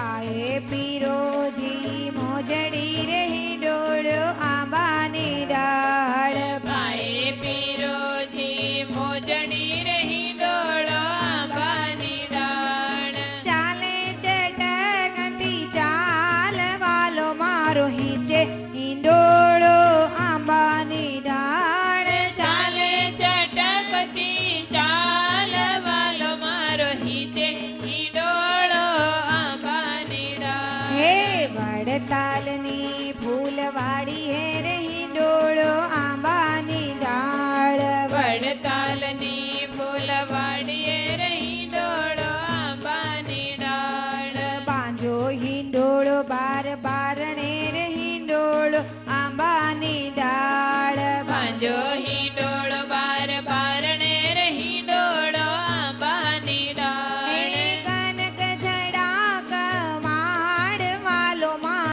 પાએ પીરોજી મોજડી રે હિંડોળો આંબાની ડાળ પાએ પીરોજી મોજડી રે હિંડોળો આંબાની ડાળ ચાલે ચટકતી ચાલ વાલો મારો હિંચે હિંડોળો આંબાની ડાળ ચાલે ચટકતી ચાલ વાલો મારો હિંચે હિંડોળો આંબાની ડાળ હે વડતાલની ફૂલવાડી હે રે હિંડોળો આંબાની ડાળ વડતાલની ફૂલવાડીએ રે હિંડોળો આંબાની ડાળ બાંધો હિંડોળો બાર બાર